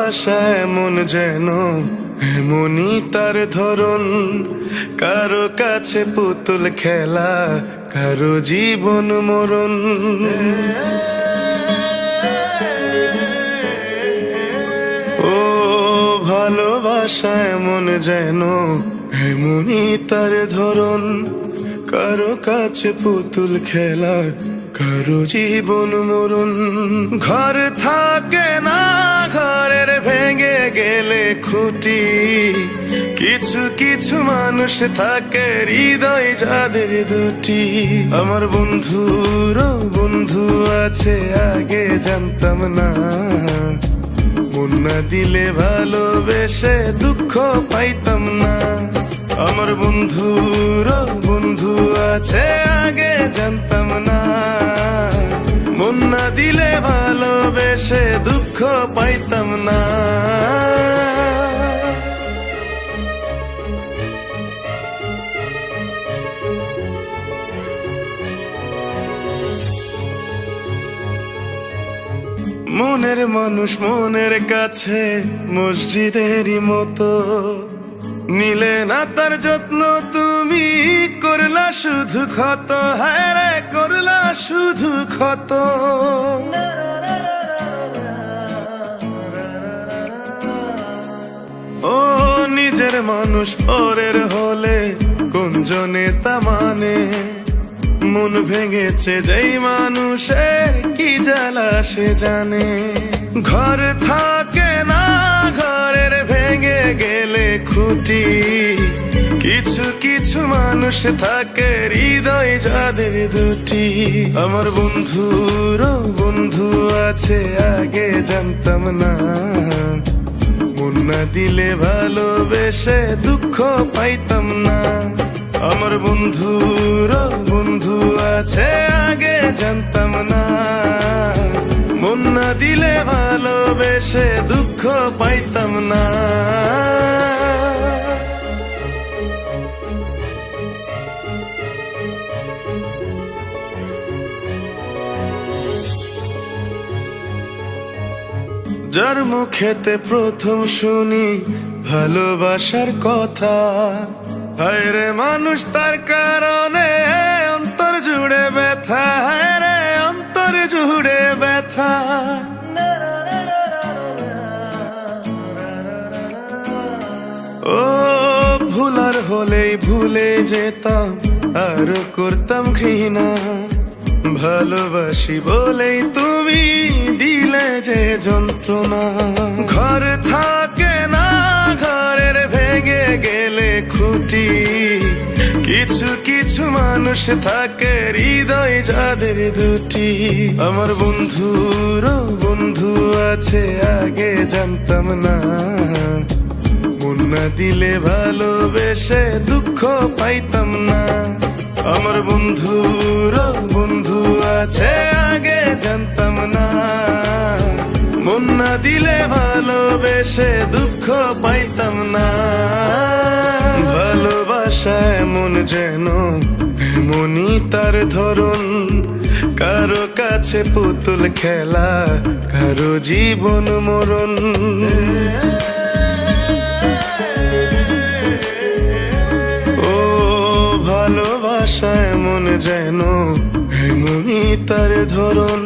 ভালোবাসা এমন যেন এমনই তার ধরন, কারো কাছে পুতুল খেলা, কারো জীবন মরণ। ও ভালোবাসা এমন যেন এমনই তার ধরন, কারো কাছে পুতুল খেলা, কারো জীবন মরণ। ঘর থাকে না, ঘরের ভেঙে গেলে খুঁটি, কিছু কিছু মানুষ থাকে হৃদয় যাদের দুটি। আমার বন্ধুরও বন্ধু আছে, আগে জানতাম না, মন না দিলে ভালোবেসে দুঃখ পাইতাম না। আমার বন্ধুরও বন্ধু আছে, আগে জানতাম না, মন না দিলে ভালোবেসে দুঃখ পাইতাম না। মনের মানুষ মনের কাছে মসজিদেরই মতো, নিলে না তার যত্ন তুমি, করলা শুধু ক্ষত, হায় রে করলা শুধু ক্ষত। ও নিজের মানুষ পরের হলে কোন জনে তা মানে, মন ভেঙেছে যেই মানুষের কি জ্বালা সে জানে। ঘর থাকে না, ঘরের ভেঙে গেলে খুঁটি, কিছু কিছু মানুষ থাকে হৃদয় যাদের দুটি। আমার বন্ধুরও বন্ধু আছে, আগে জানতাম না, মন না দিলে ভালোবেসে দুঃখ পাইতাম না। আমার বন্ধুরও বন্ধু আছে, আগে জানতাম না, মন না দিলে ভালোবেসে দুঃখ পাইতাম না। যার মুখেতে প্রথম শুনি ভালোবাসার কথা, হায় রে মানুষ তার কারণে অন্তর জুড়ে ব্যথা, হায় রে অন্তর জুড়ে ব্যথা। ও ভুলার হলেই ভুলে যেতাম, আর করতাম ঘৃণা, ভালোবাসি বলেই তুমি দিলে যে যন্ত্রণা। ঘর থাকে না, ঘরের ভেঙে গেলে খুঁটি, কিছু কিছু মানুষ থাকে হৃদয় যাদের দুটি। আমার বন্ধুরও বন্ধু আছে, আগে জানতাম না, মন না দিলে ভালোবেসে দুঃখ পাইতাম না। আমার বন্ধুরও বন্ধু আছে, আগে জানতাম না, মন না দিলে ভালোবেসে দুঃখ পাইতাম না। ভালোবাসা এমন যেন এমনই তার ধরন, কারো কাছে পুতুল খেলা, কারো জীবন মরণ। ভালোবাসা এমন যেন এমনই তার ধরন,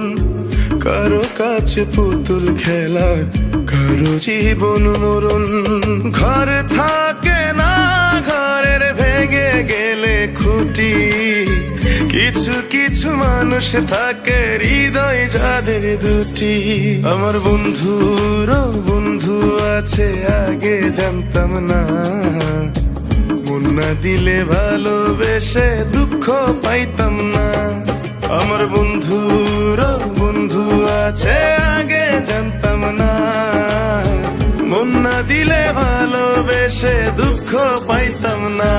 কারো কাছে পুতুল খেলা, কারো জীবন মরণ। ঘর থাকে না, ঘরের ভেঙে গেলে খুঁটি, কিছু কিছু মানুষ থাকে হৃদয় যাদের দুটি। আমার বন্ধুরও বন্ধু আছে, আগে জানতাম না, মন না দিলে ভালোবেসে দুঃখ পাইতাম না। আমার বন্ধুরও বন্ধু আছে, আগে জানতাম না, মন না দিলে ভালোবেসে দুঃখ পাইতাম না।